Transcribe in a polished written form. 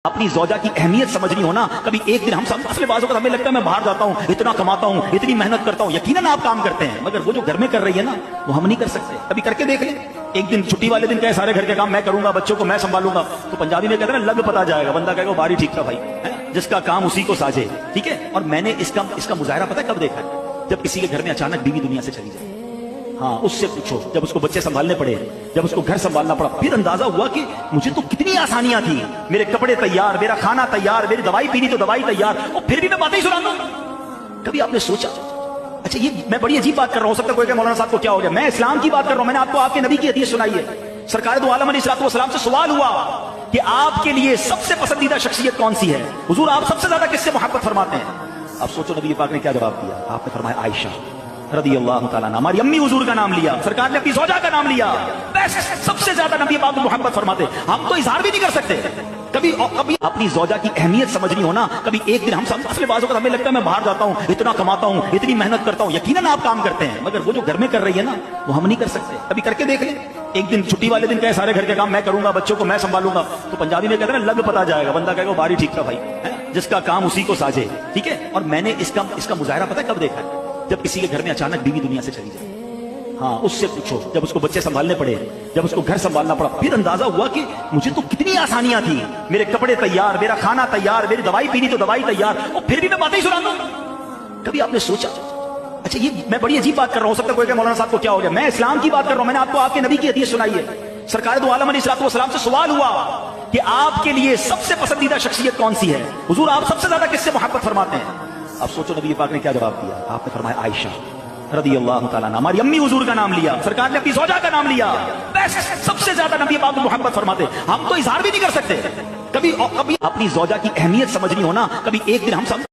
اپنی زوجہ کی اہمیت سمجھنی ہو نا، کبھی ایک دن ہم سب اصل بازوں کا ہمیں لگتا ہے میں باہر جاتا ہوں، اتنا کماتا ہوں، اتنی محنت کرتا ہوں، یقیناً آپ کام کرتے ہیں، مگر وہ جو گھر میں کر رہی ہے نا وہ ہم نہیں کر سکتے۔ کبھی کر کے دیکھ لیں، ایک دن چھٹی والے دن کہے سارے گھر کے کام میں کروں گا، بچوں کو میں سنبھالوں گا، تو پنجابی میں کہتے ہیں نا لگ پتا جائے گا، بندہ کہے گا باری ٹھیک تھا بھائی، جس کا کام اسی کو ساجے، ٹھیک ہے۔ اور میں نے اس کا مظاہرہ پتہ ہے کب دیکھا ہے؟ جب کسی کے گھر میں اچانک بیوی دنیا سے چلی جائے، ہاں اس سے پوچھو، جب اس کو بچے سنبھالنے پڑے، جب اس کو گھر سنبھالنا پڑا، پھر اندازہ ہوا کہ مجھے تو کتنی آسانیاں تھی، میرے کپڑے تیار، میرا کھانا تیار، میری دوائی پینی تو دوائی تیار، اور پھر بھی میں باتیں سنا دوں۔ کبھی آپ نے سوچا؟ اچھا یہ میں بڑی عجیب بات کر رہا ہوں، ہو سکتا ہے کوئی کہ مولانا صاحب کو کیا ہو گیا، میں اسلام کی بات کر رہا ہوں۔ میں نے آپ کو آپ کے نبی کی حدیث سنائی ہے، سرکار دو عالم علیہ السلام سے سوال ہوا کہ آپ کے لیے سب سے پسندیدہ شخصیت کون سی ہے؟ حضور آپ سب سے زیادہ کس سے محبت فرماتے ہیں؟ اب سوچو نبی پاک نے کیا جواب دیا، آپ نے فرمایا عائشہ رضی اللہ تعالیٰ عنہ، ہماری امی حضور کا نام لیا، سرکار نے اپنی زوجہ کا نام لیا، بس سب سے زیادہ نبی پاک محبت فرماتے، ہم تو اظہار بھی نہیں کر سکتے۔ کبھی اپنی زوجہ کی اہمیت سمجھنی ہو نا، کبھی ایک دن ہم سب اصل بازوں کا ہمیں لگتا ہے میں باہر جاتا ہوں، اتنا کماتا ہوں، اتنی محنت کرتا ہوں، یقیناً آپ کام کرتے ہیں، مگر وہ جو گھر میں کر رہی ہے نا وہ ہم نہیں کر سکتے۔ کبھی کر کے دیکھ لیں، ایک دن چھٹی والے دن کہے سارے گھر کے کام میں کروں گا، بچوں کو میں سنبھالوں گا، تو پنجابی میں کہتے ہیں نا لگ پتا جائے گا، بندہ کہے گا باری ٹھیک تھا بھائی، جس کا کام اسی کو ساجے، ٹھیک ہے۔ اور میں نے اس کا مظاہرہ پتہ ہے کب دیکھا ہے؟ جب کسی کے گھر میں اچانک بیوی دنیا سے چلی جائے، ہاں اس سے پوچھو، جب اس کو بچے سنبھالنے پڑے، جب اس کو گھر سنبھالنا پڑا، پھر اندازہ ہوا کہ مجھے تو کتنی آسانیاں تھی، میرے کپڑے تیار، میرا کھانا تیار، میری دوائی پینی تو دوائی تیار، اور پھر بھی میں باتیں سنا دوں۔ کبھی آپ نے سوچا؟ اچھا یہ میں بڑی عجیب بات کر رہا ہوں، ہو سکتا ہے کوئی کہ مولانا صاحب کو کیا ہو گیا، میں اسلام کی بات کر رہا ہوں۔ میں نے آپ کو آپ کے نبی کی حدیث سنائی ہے، سرکار دو عالم علیہ السلام سے سوال ہوا کہ آپ کے لیے سب سے پسندیدہ شخصیت کون سی ہے؟ حضور آپ سب سے زیادہ کس سے محبت فرماتے ہیں؟ اب سوچو نبی پاک نے کیا جواب دیا، آپ نے فرمایا عائشہ رضی اللہ تعالیٰ عنہ، ہماری امی حضور کا نام لیا، سرکار نے اپنی زوجہ کا نام لیا، بس سب سے زیادہ نبی پاک محبت فرماتے، ہم تو اظہار بھی نہیں کر سکتے۔ کبھی اپنی زوجہ کی اہمیت سمجھنی ہو نا، کبھی ایک دن ہم سب